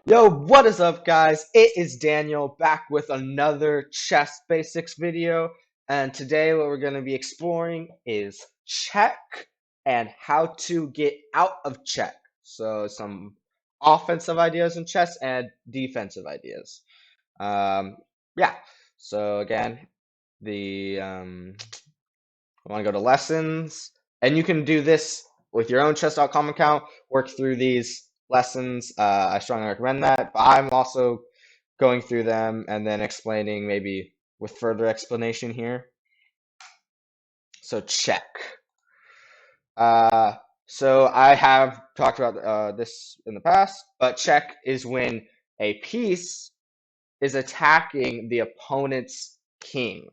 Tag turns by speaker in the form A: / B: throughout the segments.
A: Yo, what is up, guys? It is Daniel back with another chess basics video. And today, what we're going to be exploring is check and how to get out of check. So, some offensive ideas in chess and defensive ideas. Um, yeah. So, again, I want to go to lessons, and you can do this with your own chess.com account, work through these lessons. I strongly recommend that, but I'm also going through them and then explaining maybe with further explanation here. So check. Uh, so I have talked about this in the past, but check is when a piece is attacking the opponent's king.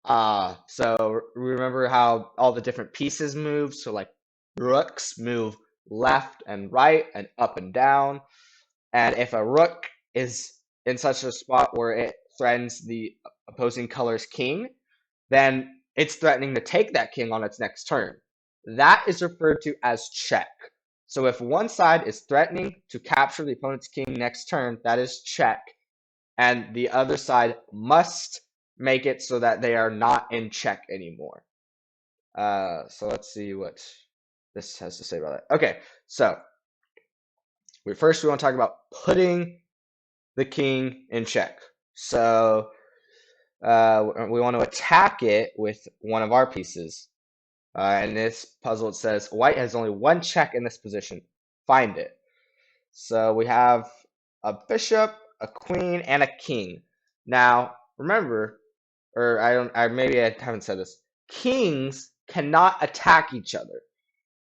A: So remember how all the different pieces move? So like rooks move left and right and up and down. And if a rook is in such a spot where it threatens the opposing color's king, then it's threatening to take that king on its next turn. That is referred to as check. So if one side is threatening to capture the opponent's king next turn, that is check. And the other side must make it so that they are not in check anymore. So let's see what this has to say about it. Okay, so we want to talk about putting the king in check. So we want to attack it with one of our pieces. In this puzzle, it says white has only one check in this position. Find it. So we have a bishop, a queen, and a king. Now, remember, or maybe I haven't said this. Kings cannot attack each other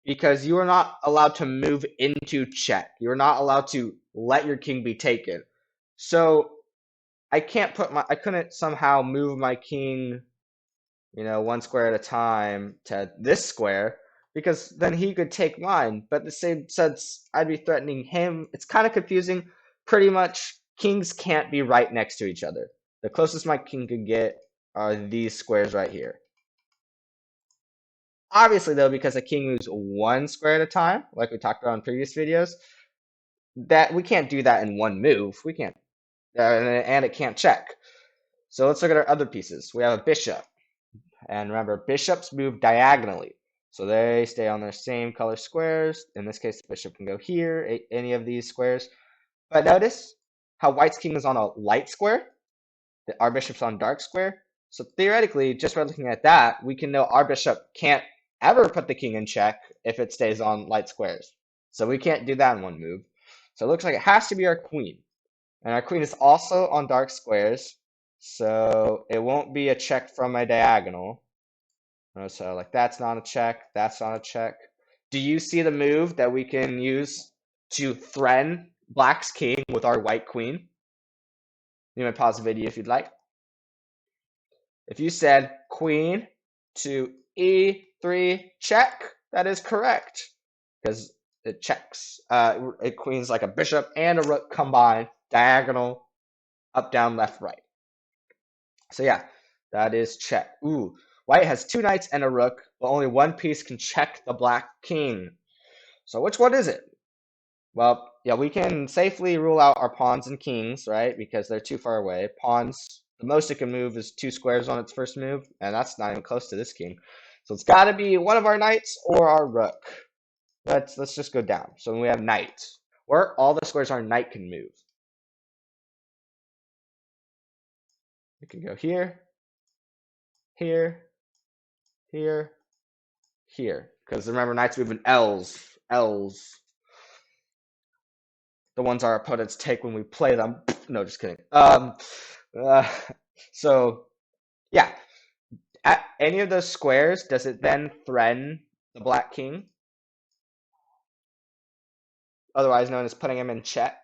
A: because you are not allowed to move into check. You are not allowed to let your king be taken. So I couldn't somehow move my king, one square at a time to this square because then he could take mine. But the same sense, I'd be threatening him. It's kind of confusing. Pretty much, kings can't be right next to each other. The closest my king could get are these squares right here. Obviously, though, because a king moves one square at a time, like we talked about in previous videos, that we can't do that in one move. We can't, and it can't check. So let's look at our other pieces. We have a bishop. And remember, bishops move diagonally. So they stay on their same color squares. In this case, the bishop can go here, any of these squares. But notice how white's king is on a light square, our bishop's on dark square. So theoretically, just by looking at that, we can know our bishop can't ever put the king in check if it stays on light squares. So we can't do that in one move. So it looks like it has to be our queen. And our queen is also on dark squares. So it won't be a check from my diagonal. So like that's not a check, that's not a check. Do you see the move that we can use to threaten black's king with our white queen? You may pause the video if you'd like. If you said queen to e3 check, that is correct because it checks. Queen's like a bishop and a rook combined, diagonal, up, down, left, right. So yeah, that is check. Ooh, white has two knights and a rook, but only one piece can check the black king. So which one is it? Well, yeah, we can safely rule out our pawns and kings, right? Because they're too far away. Pawns, the most it can move is 2 squares on its first move, and that's not even close to this king. So it's got to be one of our knights or our rook. Let's just go down. So we have knight, where all the squares our knight can move. It can go here, here, here, here. Because remember, knights move in L's. L's. The ones our opponents take when we play them. No, just kidding. Uh, so, yeah. At any of those squares, does it then threaten the black king? Otherwise known as putting him in check?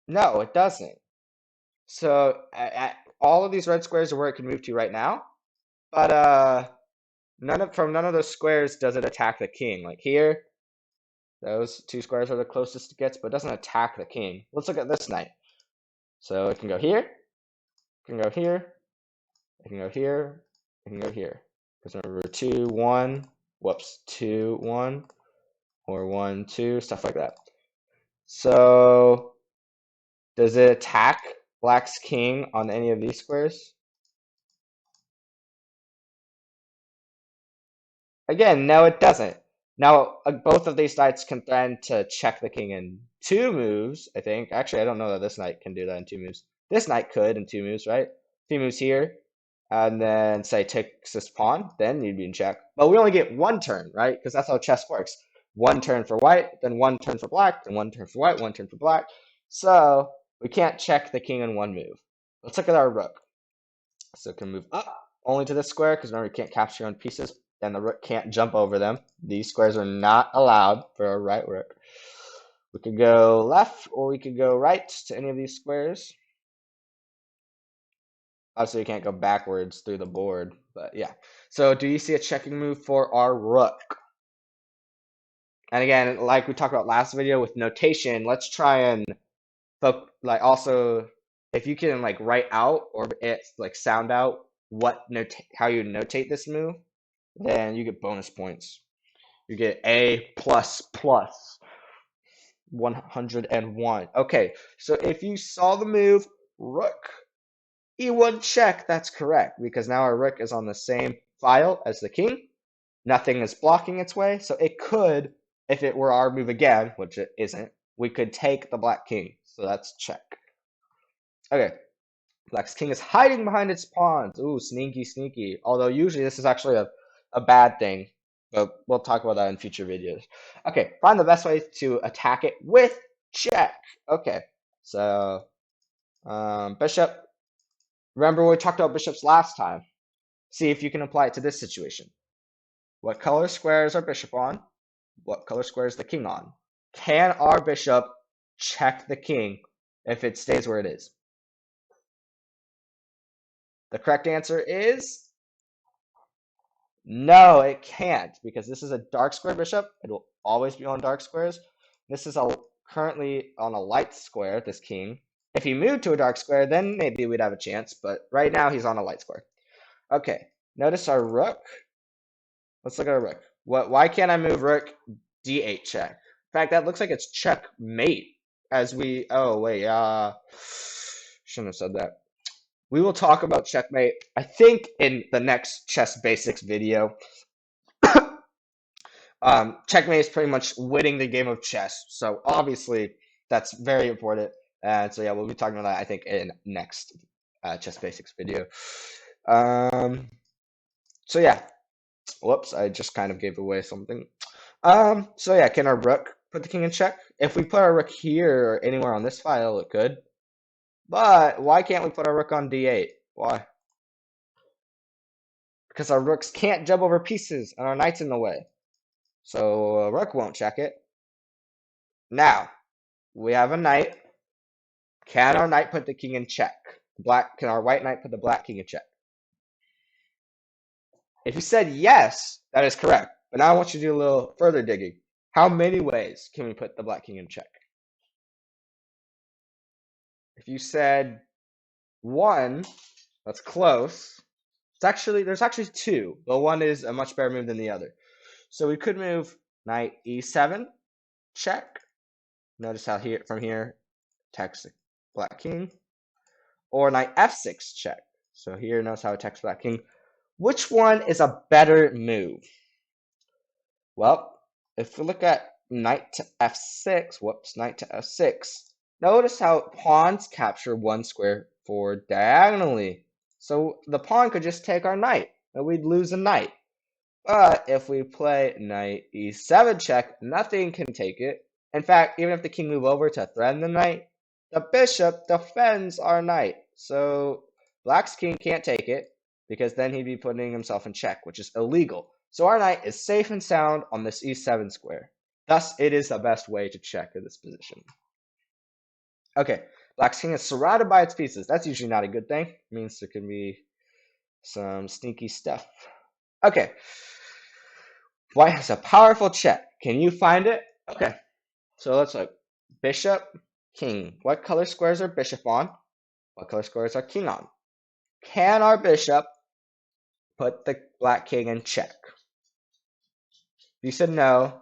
A: No, it doesn't. So, all of these red squares are where it can move to right now. But from none of those squares does it attack the king. Like here, those 2 squares are the closest it gets, but it doesn't attack the king. Let's look at this knight. So it can go here, it can go here, it can go here, it can go here. Because remember 2, 1, whoops, 2, 1, or 1, 2, stuff like that. So does it attack black's king on any of these squares? Again, no, it doesn't. Now, both of these knights can threaten to check the king in 2 moves, I think. Actually, I don't know that this knight can do that in 2 moves. This knight could in 2 moves, right? 2 moves here, and then say takes this pawn, then you'd be in check. But we only get 1 turn, right? Because that's how chess works. 1 turn for white, then 1 turn for black, then 1 turn for white, 1 turn for black. So we can't check the king in 1 move. Let's look at our rook. So it can move up only to this square, because remember, you can't capture your own pieces, and the rook can't jump over them. These squares are not allowed for a right rook. We could go left, or we could go right to any of these squares. Obviously, you can't go backwards through the board, but yeah. So do you see a checking move for our rook? And again, like we talked about last video with notation, let's try and like also if you can like write out or it's like sound out how you notate this move, then you get bonus points. You get A plus plus 101. Okay, so if you saw the move rook E1 check, that's correct because now our rook is on the same file as the king. Nothing is blocking its way, so it could, if it were our move again, which it isn't, we could take the black king. So that's check. Okay, black's king is hiding behind its pawns. Ooh, sneaky, sneaky. Although usually this is actually a bad thing, but we'll talk about that in future videos. Okay, find the best way to attack it with check. Okay, so bishop. Remember we talked about bishops last time. See if you can apply it to this situation. What color square is our bishop on? What color square is the king on? Can our bishop check the king if it stays where it is? The correct answer is no, it can't, because this is a dark square bishop. It will always be on dark squares. This is currently on a light square, this king. If he moved to a dark square, then maybe we'd have a chance, but right now he's on a light square. Okay, notice our rook. Let's look at our rook. Why can't I move rook d8 check? In fact, that looks like it's checkmate. Oh wait, shouldn't have said that. We will talk about checkmate, I think, in the next chess basics video. Checkmate is pretty much winning the game of chess, so obviously that's very important. And so yeah, we'll be talking about that, I think, in next chess basics video. So yeah, whoops, I just kind of gave away something. So yeah, can our rook put the king in check? If we put our rook here or anywhere on this file, it could. But why can't we put our rook on d8? Why? Because our rooks can't jump over pieces and our knight's in the way. So rook won't check it. Now, we have a knight. Can our knight put the king in check? Can our white knight put the black king in check? If you said yes, that is correct. But now I want you to do a little further digging. How many ways can we put the black king in check? If you said 1, that's close. There's actually 2, but one is a much better move than the other. So we could move knight e7, check. Notice how from here, attacks the black king. Or knight f6, check. So here, notice how it attacks black king. Which one is a better move? Well, if we look at knight to f6, knight to f6, notice how pawns capture 1 square forward diagonally. So the pawn could just take our knight, and we'd lose a knight. But if we play knight e7 check, nothing can take it. In fact, even if the king move over to threaten the knight, the bishop defends our knight. So black's king can't take it, because then he'd be putting himself in check, which is illegal. So our knight is safe and sound on this e7 square. Thus, it is the best way to check in this position. Okay, black's king is surrounded by its pieces. That's usually not a good thing. It means there can be some sneaky stuff. Okay. White has a powerful check. Can you find it? Okay. So let's look. Bishop, king. What color squares are bishop on? What color squares are king on? Can our bishop put the black king in check? If you said no,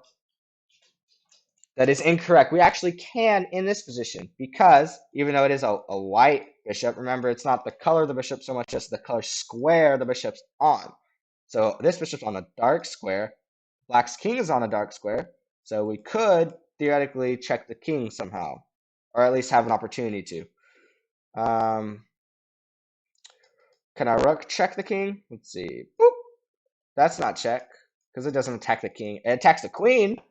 A: That is incorrect. We actually can in this position because even though it is a white bishop, remember it's not the color of the bishop so much as the color square the bishop's on. So this bishop's on a dark square. Black's king is on a dark square. So we could theoretically check the king somehow, or at least have an opportunity to. Can our rook check the king? Let's see. Boop. That's not check because it doesn't attack the king. It attacks the queen.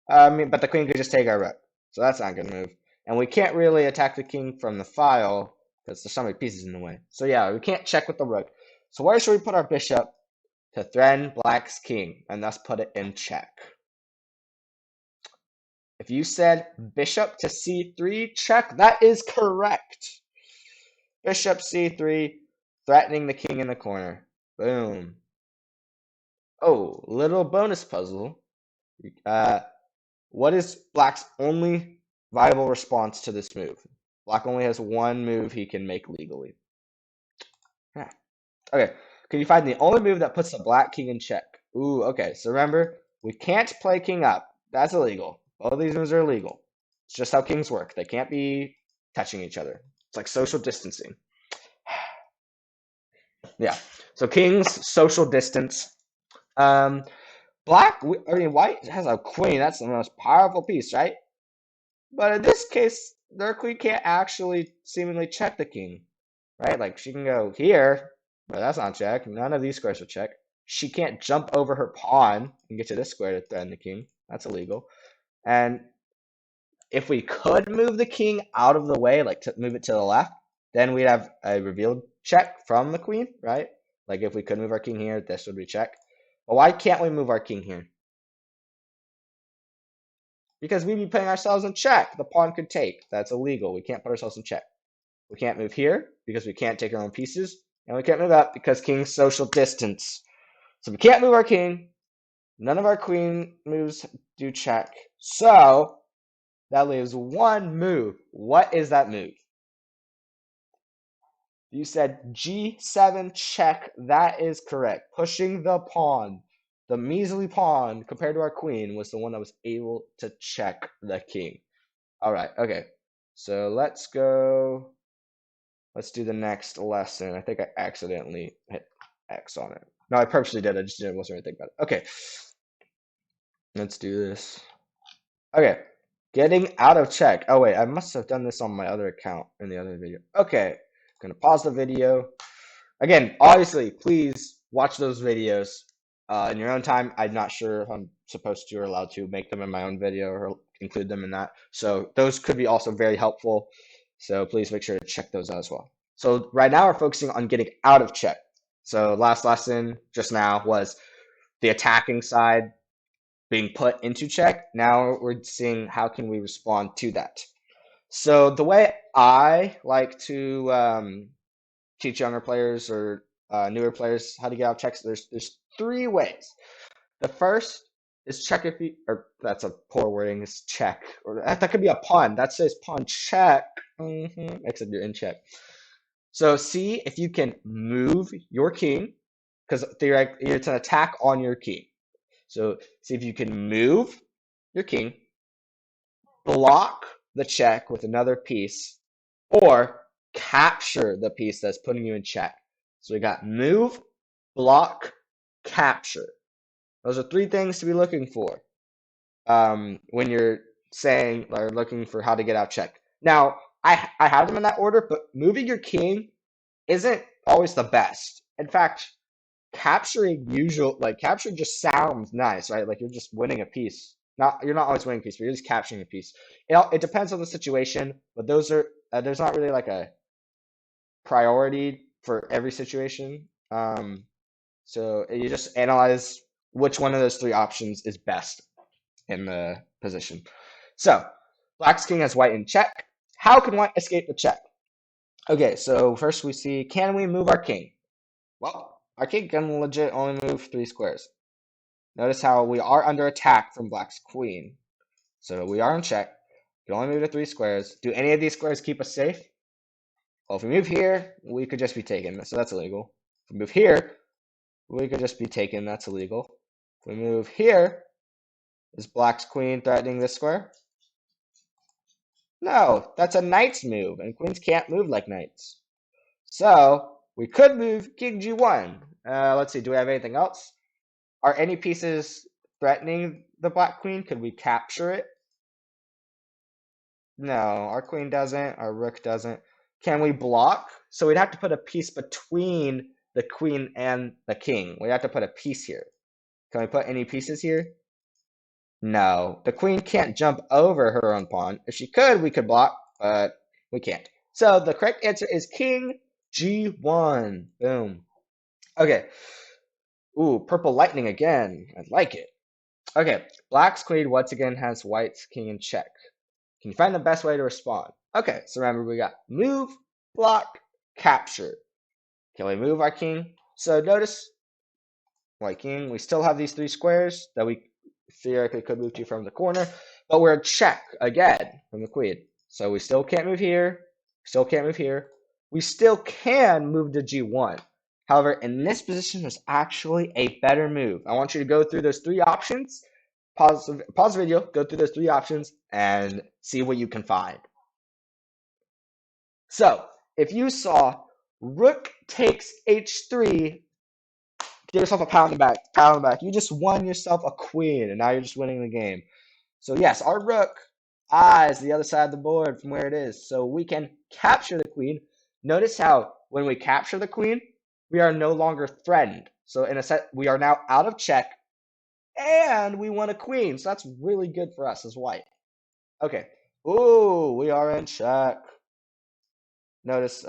A: But the queen could just take our rook, so that's not gonna move. And we can't really attack the king from the file because there's so many pieces in the way. So yeah, we can't check with the rook. So where should we put our bishop to threaten Black's king and thus put it in check? If you said bishop to c3 check, that is correct. Bishop c3, threatening the king in the corner. Boom. Oh, little bonus puzzle. What is Black's only viable response to this move? Black only has one move he can make legally. Okay, can you find the only move that puts the Black king in check? Ooh, okay, so remember, we can't play king up. That's illegal. Both of these moves are illegal. It's just how kings work. They can't be touching each other. It's like social distancing. Yeah, so kings, social distance. White has a queen. That's the most powerful piece, right? But in this case, their queen can't actually seemingly check the king, right? Like she can go here, but that's not check. None of these squares are check. She can't jump over her pawn and get to this square to threaten the king. That's illegal. And if we could move the king out of the way, like to move it to the left, then we'd have a revealed check from the queen, right? Like if we could move our king here, this would be check. But why can't we move our king here? Because we'd be putting ourselves in check. The pawn could take. That's illegal. We can't put ourselves in check. We can't move here because we can't take our own pieces. And we can't move up because king's social distance. So we can't move our king. None of our queen moves do check. So that leaves one move. What is that move? You said G7 check. That is correct. Pushing the pawn. The measly pawn compared to our queen was the one that was able to check the king. All right, okay. So let's go. Let's do the next lesson. I think I accidentally hit X on it. No, I purposely did. I just wasn't really thinking about it. Okay. Let's do this. Okay. Getting out of check. Oh, wait. I must have done this on my other account in the other video. Okay. I'm going to pause the video. Again, obviously, please watch those videos in your own time. I'm not sure if I'm supposed to or allowed to make them in my own video or include them in that. So those could be also very helpful. So please make sure to check those out as well. So right now we're focusing on getting out of check. So last lesson just now was the attacking side being put into check. Now we're seeing how can we respond to that. So the way I like to teach younger players or newer players how to get out of checks, there's three ways. The first is check if you, or that's a poor wording, is check. Or that could be a pun. That says pawn check. Except you're in check. So see if you can move your king, because theoretically it's an attack on your king. So see if you can move your king, block the check with another piece, or capture the piece that's putting you in check. So we got move, block, capture. Those are three things to be looking for when you're saying or looking for how to get out check. Now, I have them in that order, but moving your king isn't always the best. In fact, capture just sounds nice, right? Like you're just winning a piece. You're not always winning a piece, but you're just capturing a piece. It depends on the situation, but those are there's not really like a priority for every situation. So you just analyze which one of those three options is best in the position. So Black's king has white in check. How can white escape the check? Okay, so first we see, can we move our king? Well, our king can legit only move 3 squares. Notice how we are under attack from Black's queen. So we are in check. We can only move to 3 squares. Do any of these squares keep us safe? Well, if we move here, we could just be taken, so that's illegal. If we move here, we could just be taken, that's illegal. If we move here, is Black's queen threatening this square? No, that's a knight's move, and queens can't move like knights. So we could move king g1. Let's see, do we have anything else? Are any pieces threatening the black queen? Could we capture it? No, our queen doesn't, our rook doesn't. Can we block? So we'd have to put a piece between the queen and the king. We'd have to put a piece here. Can we put any pieces here? No, the queen can't jump over her own pawn. If she could, we could block, but we can't. So the correct answer is king g1. Boom. Okay. Ooh, purple lightning again. I like it. Okay, black's queen once again has white's king in check. Can you find the best way to respond? Okay, so remember we got move, block, capture. Can we move our king? So notice white king, we still have these three squares that we theoretically could move to from the corner, but we're in check again from the queen. So we still can't move here, still can't move here. We still can move to g1. However, in this position, there's actually a better move. I want you to go through those three options, pause the video, go through those three options, and see what you can find. So, if you saw rook takes h3, give yourself a pound in the back, pound in the back. You just won yourself a queen, and now you're just winning the game. So yes, our rook eyes the other side of the board from where it is, so we can capture the queen. Notice how when we capture the queen, we are no longer threatened. So in a set, we are now out of check, and we won a queen. So that's really good for us as white. Okay. Ooh, we are in check. Notice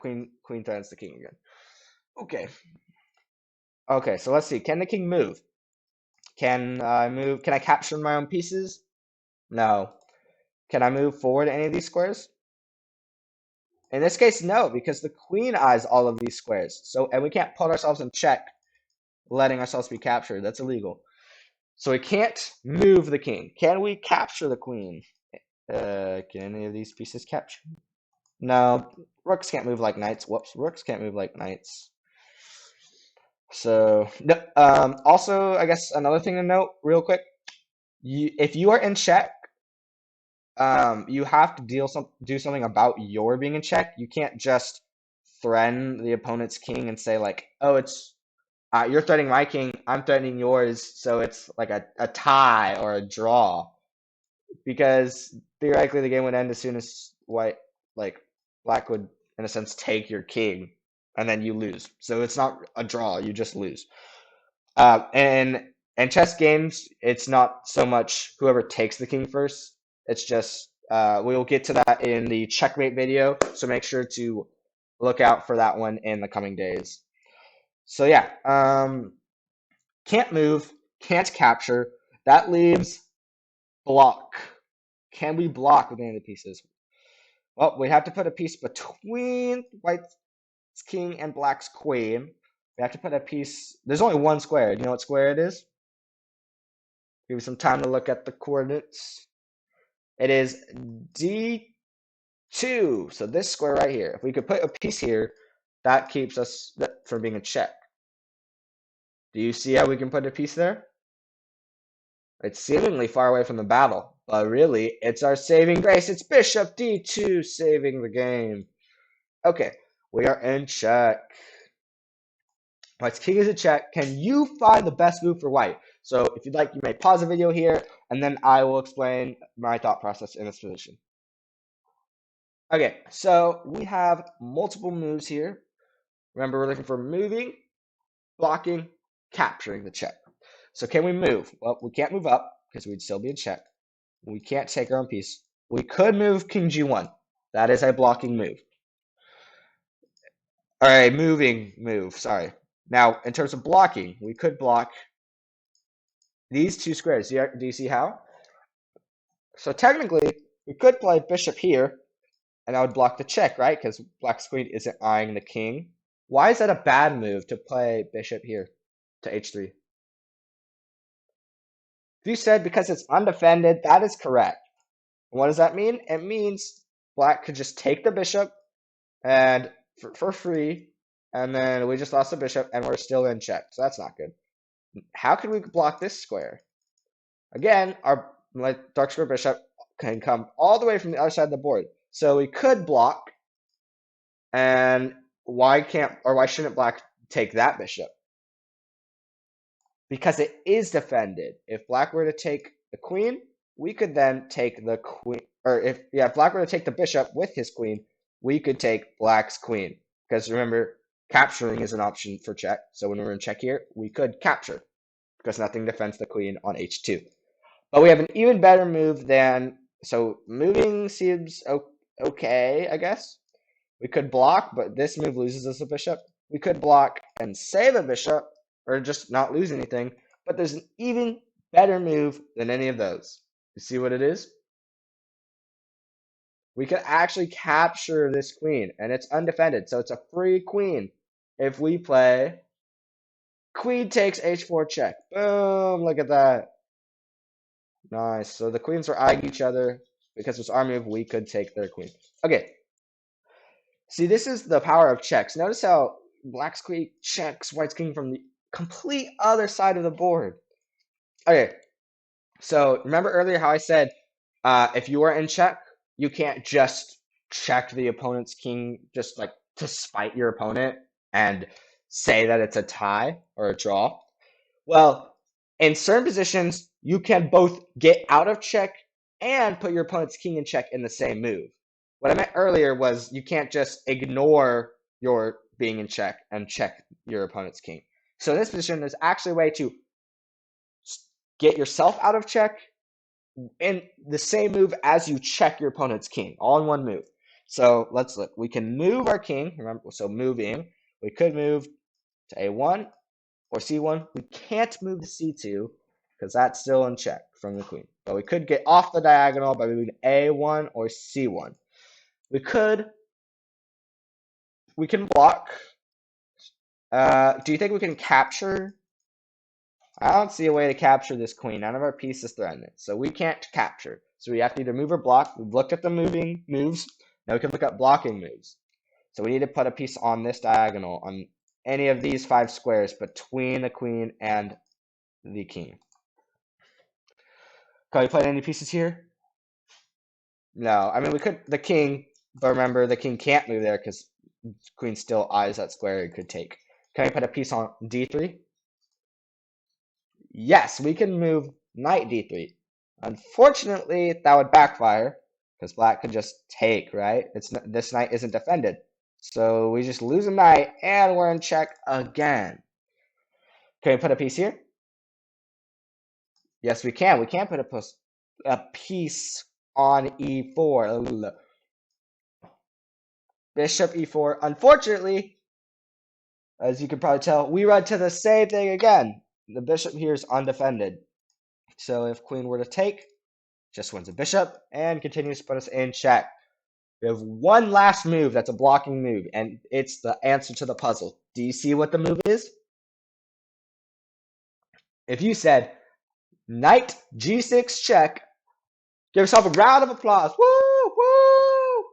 A: queen threatens the king again. Okay. Okay, so let's see. Can the king move? Can I move? Can I capture my own pieces? No. Can I move forward any of these squares? In this case, no, because the queen eyes all of these squares. So, and we can't put ourselves in check, letting ourselves be captured. That's illegal. So we can't move the king. Can we capture the queen? Can any of these pieces capture? No, rooks can't move like knights. Whoops, rooks can't move like knights. So, no, also, I guess another thing to note real quick, if you are in check, you have to do something about your being in check. You can't just threaten the opponent's king and say like, oh, it's you're threatening my king, I'm threatening yours, so it's like a tie or a draw. Because theoretically the game would end as soon as black would in a sense take your king and then you lose. So it's not a draw, you just lose. And chess games, it's not so much whoever takes the king first. It's just we will get to that in the checkmate video, so make sure to look out for that one in the coming days. So yeah, can't move, can't capture. That leaves block. Can we block with any of the pieces? Well, we have to put a piece between white's king and black's queen. We have to put a piece. There's only one square. Do you know what square it is? Give you some time to look at the coordinates. It is D2. So this square right here. If we could put a piece here, that keeps us from being in check. Do you see how we can put a piece there? It's seemingly far away from the battle, but really, it's our saving grace. It's bishop D2 saving the game. Okay, we are in check. White's king is in check. Can you find the best move for white? So if you'd like, you may pause the video here, and then I will explain my thought process in this position. Okay, so we have multiple moves here. Remember, we're looking for moving, blocking, capturing the check. So can we move? Well, we can't move up because we'd still be in check. We can't take our own piece. We could move king g1. That is a blocking move. All right, moving move, sorry. Now, in terms of blocking, we could block these two squares. Do you see how? So technically, we could play bishop here, and I would block the check, right? Because black's queen isn't eyeing the king. Why is that a bad move to play bishop here to h3? If you said because it's undefended, that is correct. What does that mean? It means black could just take the bishop and for free, and then we just lost the bishop, and we're still in check. So that's not good. How can we block this square? Again, our dark square bishop can come all the way from the other side of the board. So we could block, and why shouldn't black take that bishop? Because it is defended. If black were to take the queen, we could then take the queen, or if black were to take the bishop with his queen, we could take black's queen. Because remember, capturing is an option for check. So when we're in check here, we could capture because nothing defends the queen on h2. But we have an even better move than, so moving seems okay, I guess. We could block, but this move loses us a bishop. We could block and save a bishop, or just not lose anything. But there's an even better move than any of those. You see what it is? We could actually capture this queen, and it's undefended, so it's a free queen. If we play queen takes h4 check. Boom, look at that. Nice. So the queens were eyeing each other. Because it's our move, we could take their queen. Okay. See, this is the power of checks. Notice how black's queen checks white's king from the complete other side of the board. Okay. So remember earlier how I said if you are in check, you can't just check the opponent's king just like to spite your opponent and say that it's a tie or a draw. Well, in certain positions, you can both get out of check and put your opponent's king in check in the same move. What I meant earlier was you can't just ignore your being in check and check your opponent's king. So in this position, there's actually a way to get yourself out of check in the same move as you check your opponent's king, all in one move. So let's look. We can move our king. Remember, so moving. We could move to a1 or c1. We can't move to c2 because that's still in check from the queen. But we could get off the diagonal by moving a1 or c1. We can block. Do you think we can capture? I don't see a way to capture this queen. None of our pieces threaten it. So we can't capture. So we have to either move or block. We've looked at the moving moves. Now we can look at blocking moves. So we need to put a piece on this diagonal, on any of these 5 squares between the queen and the king. Can we put any pieces here? No. I mean, we could, the king, but remember, the king can't move there because queen still eyes that square it could take. Can we put a piece on d3? Yes, we can move knight d3. Unfortunately, that would backfire because black could just take, right? This knight isn't defended. So we just lose a knight and we're in check again. Can we put a piece here? Yes, we can. We can put a piece on e4. Bishop e4. Unfortunately, as you can probably tell, we run to the same thing again. The bishop here is undefended. So if queen were to take, just wins a bishop and continues to put us in check. We have one last move that's a blocking move, and it's the answer to the puzzle. Do you see what the move is? If you said knight g6 check, give yourself a round of applause. Woo! Woo!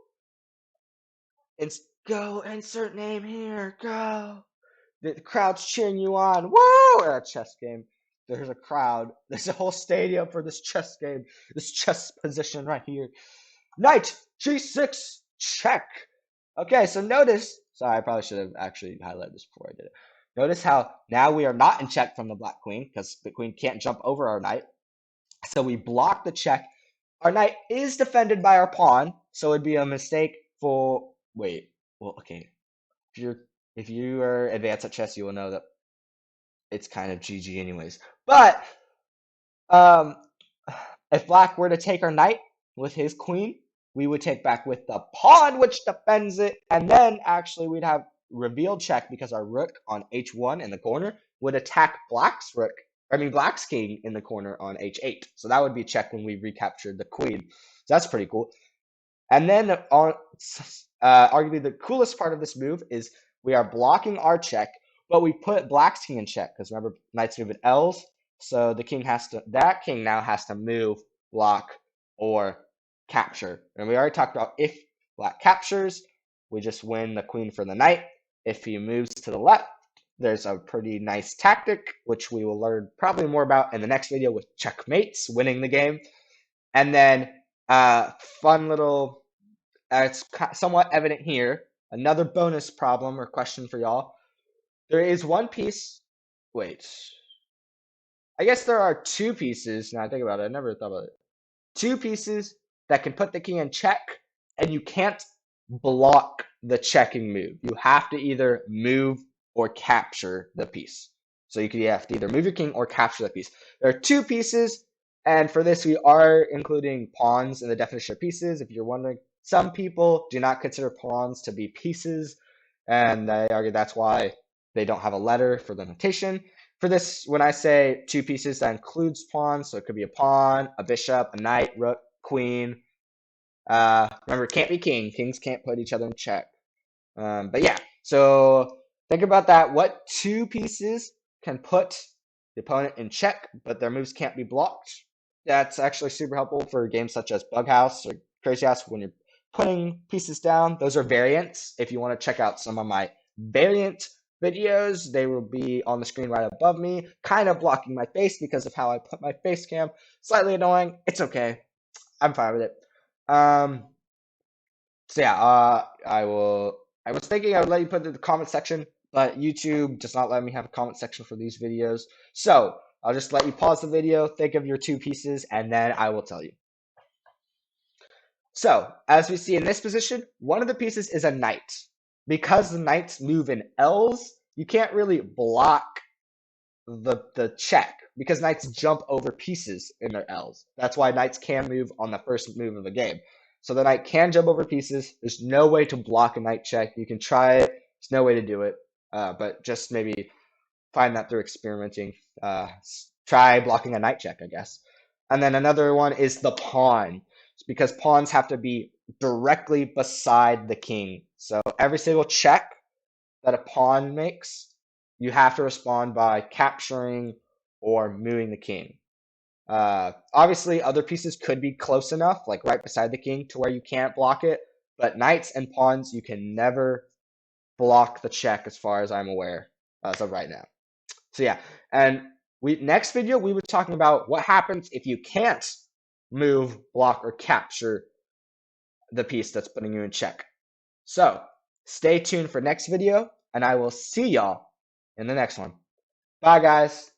A: Go, insert name here. Go. The crowd's cheering you on. Woo! At a chess game. There's a crowd. There's a whole stadium for this chess game. This chess position right here. Knight g6 check. Okay, so notice. Sorry, I probably should have actually highlighted this before I did it. Notice how now we are not in check from the black queen because the queen can't jump over our knight. So we block the check. Our knight is defended by our pawn, so it'd be a mistake for. Wait. Well, okay. If you are advanced at chess, you will know that it's kind of GG anyways. But if black were to take our knight with his queen, we would take back with the pawn, which defends it, and then actually we'd have revealed check because our rook on h1 in the corner would attack black's king in the corner on h8. So that would be check when we recaptured the queen. So that's pretty cool. And then arguably the coolest part of this move is we are blocking our check, but we put black's king in check because remember knights move at L's, so the king now has to move, block, or capture. And we already talked about if black captures, we just win the queen for the knight. If he moves to the left, there's a pretty nice tactic, which we will learn probably more about in the next video with checkmates, winning the game. And then Uh, fun little, it's somewhat evident here. Another bonus problem or question for y'all. There is one piece. Wait. I guess there are two pieces. Now I think about it. I never thought about it. Two pieces that can put the king in check, and you can't block the checking move. You have to either move or capture the piece. So you have to either move your king or capture the piece. There are two pieces, and for this we are including pawns in the definition of pieces. If you're wondering, some people do not consider pawns to be pieces, and they argue that's why they don't have a letter for the notation. For this, when I say two pieces, that includes pawns, so it could be a pawn, a bishop, a knight, rook, queen. Remember, it can't be king. Kings can't put each other in check. But yeah, so think about that. What two pieces can put the opponent in check, but their moves can't be blocked? That's actually super helpful for games such as Bug House or Crazy House when you're putting pieces down. Those are variants. If you want to check out some of my variant videos, they will be on the screen right above me, kind of blocking my face because of how I put my face cam. Slightly annoying. It's okay. I'm fine with it. So yeah, I will. I was thinking I would let you put it in the comment section, but YouTube does not let me have a comment section for these videos. So I'll just let you pause the video, think of your two pieces, and then I will tell you. So as we see in this position, one of the pieces is a knight. Because the knights move in L's, you can't really block the check because knights jump over pieces in their L's. That's why knights can move on the first move of the game. So the knight can jump over pieces. There's no way to block a knight check. You can try it. There's no way to do it, but just maybe find that through experimenting. Try blocking a knight check, I guess. And then another one is the pawn, it's because pawns have to be directly beside the king. So every single check that a pawn makes, you have to respond by capturing or moving the king. Obviously, other pieces could be close enough, like right beside the king, to where you can't block it. But knights and pawns, you can never block the check, as far as I'm aware, as of right now. So yeah, and next video we were talking about what happens if you can't move, block, or capture the piece that's putting you in check. So stay tuned for next video, and I will see y'all in the next one. Bye, guys.